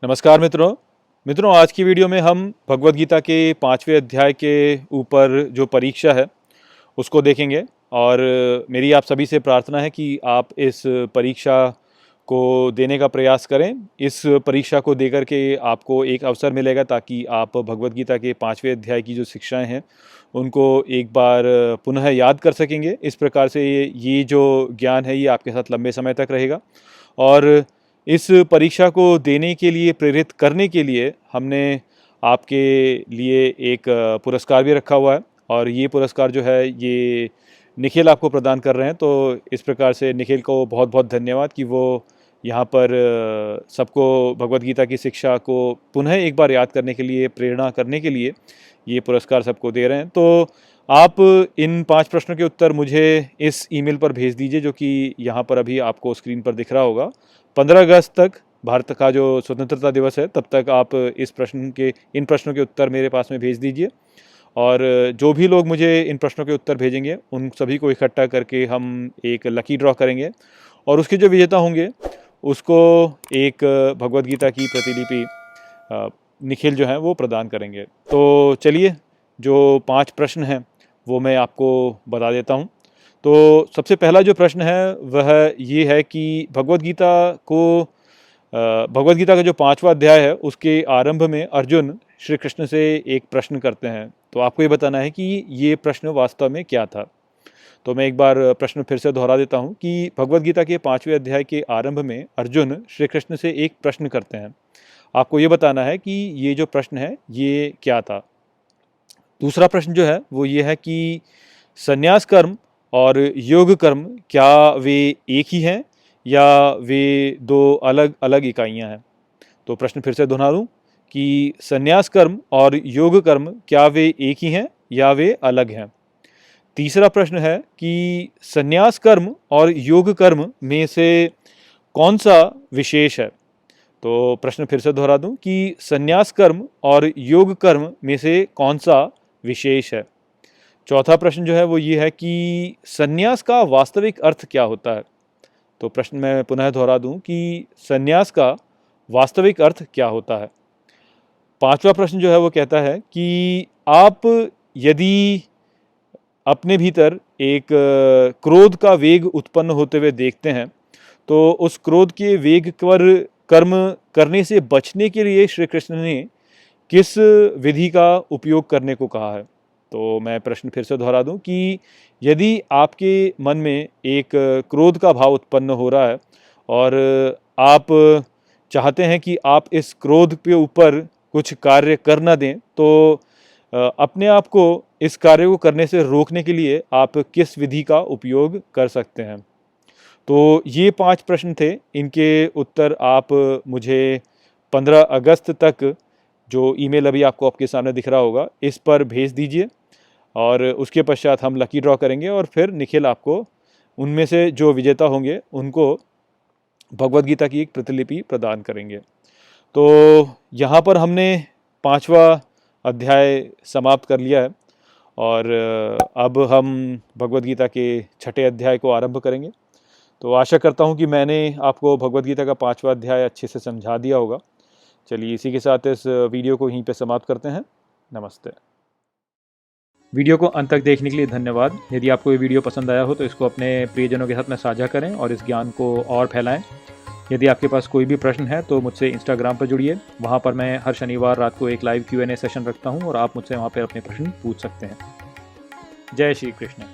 नमस्कार मित्रों आज की वीडियो में हम भगवद गीता के 5वें अध्याय के ऊपर जो परीक्षा है उसको देखेंगे। और मेरी आप सभी से प्रार्थना है कि आप इस परीक्षा को देने का प्रयास करें। इस परीक्षा को देकर के आपको एक अवसर मिलेगा ताकि आप भगवद गीता के 5वें अध्याय की जो शिक्षाएं हैं उनको एक बार पुनः याद कर सकेंगे। इस प्रकार से ये जो ज्ञान है ये आपके साथ लंबे समय तक रहेगा। और इस परीक्षा को देने के लिए प्रेरित करने के लिए हमने आपके लिए एक पुरस्कार भी रखा हुआ है, और ये पुरस्कार जो है ये निखिल आपको प्रदान कर रहे हैं। तो इस प्रकार से निखिल को बहुत बहुत धन्यवाद कि वो यहाँ पर सबको भगवद गीता की शिक्षा को पुनः एक बार याद करने के लिए, प्रेरणा करने के लिए ये पुरस्कार सबको दे रहे हैं। तो आप इन 5 प्रश्नों के उत्तर मुझे इस ईमेल पर भेज दीजिए जो कि यहाँ पर अभी आपको स्क्रीन पर दिख रहा होगा। 15 अगस्त तक, भारत का जो स्वतंत्रता दिवस है, तब तक आप इन प्रश्नों के उत्तर मेरे पास में भेज दीजिए। और जो भी लोग मुझे इन प्रश्नों के उत्तर भेजेंगे उन सभी को इकट्ठा करके हम एक लकी ड्रॉ करेंगे, और उसके जो विजेता होंगे उसको एक भगवद गीता की प्रतिलिपि निखिल जो है वो प्रदान करेंगे। तो चलिए, जो 5 प्रश्न हैं वो मैं आपको बता देता हूँ। तो सबसे पहला जो प्रश्न है वह ये है कि भगवद गीता का जो 5वां अध्याय है उसके आरंभ में अर्जुन श्री कृष्ण से एक प्रश्न करते हैं। तो आपको ये बताना है कि ये प्रश्न वास्तव में क्या था। तो मैं एक बार प्रश्न फिर से दोहरा देता हूँ कि भगवद गीता के 5वें अध्याय के आरंभ में अर्जुन श्री कृष्ण से एक प्रश्न करते हैं। आपको ये बताना है कि ये जो प्रश्न है ये क्या था। दूसरा प्रश्न जो है वो ये है कि संन्यास कर्म और योग कर्म क्या वे एक ही हैं या वे 2 अलग अलग इकाइयां हैं। तो प्रश्न फिर से दोहरा दूं कि संन्यास कर्म और योग कर्म क्या वे एक ही हैं या वे अलग हैं। तीसरा प्रश्न है कि संन्यास कर्म और योग कर्म में से कौन सा विशेष है। तो प्रश्न फिर से दोहरा दूं कि संन्यास कर्म और योग कर्म में से कौन सा विशेष है। चौथा प्रश्न जो है वो ये है कि संन्यास का वास्तविक अर्थ क्या होता है। तो प्रश्न मैं पुनः दोहरा दूं कि संन्यास का वास्तविक अर्थ क्या होता है। पांचवा प्रश्न जो है वो कहता है कि आप यदि अपने भीतर एक क्रोध का वेग उत्पन्न होते हुए देखते हैं तो उस क्रोध के वेग पर कर्म करने से बचने के लिए श्री कृष्ण ने किस विधि का उपयोग करने को कहा है। तो मैं प्रश्न फिर से दोहरा दूं कि यदि आपके मन में एक क्रोध का भाव उत्पन्न हो रहा है और आप चाहते हैं कि आप इस क्रोध के ऊपर कुछ कार्य कर न दें, तो अपने आप को इस कार्य को करने से रोकने के लिए आप किस विधि का उपयोग कर सकते हैं। तो ये 5 प्रश्न थे। इनके उत्तर आप मुझे 15 अगस्त तक, जो ईमेल अभी आपके सामने दिख रहा होगा, इस पर भेज दीजिए। और उसके पश्चात हम लकी ड्रॉ करेंगे और फिर निखिल आपको उनमें से जो विजेता होंगे उनको भगवद गीता की एक प्रतिलिपि प्रदान करेंगे। तो यहाँ पर हमने 5वां अध्याय समाप्त कर लिया है और अब हम भगवद गीता के 6ठे अध्याय को आरंभ करेंगे। तो आशा करता हूँ कि मैंने आपको भगवद गीता का 5वां अध्याय अच्छे से समझा दिया होगा। चलिए, इसी के साथ इस वीडियो को यहीं पे समाप्त करते हैं। नमस्ते। वीडियो को अंत तक देखने के लिए धन्यवाद। यदि आपको ये वीडियो पसंद आया हो तो इसको अपने प्रियजनों के साथ में साझा करें और इस ज्ञान को और फैलाएं। यदि आपके पास कोई भी प्रश्न है तो मुझसे इंस्टाग्राम पर जुड़िए। वहाँ पर मैं हर शनिवार रात को एक लाइव Q&A सेशन रखता हूँ और आप मुझसे वहाँ पर अपने प्रश्न पूछ सकते हैं। जय श्री कृष्ण।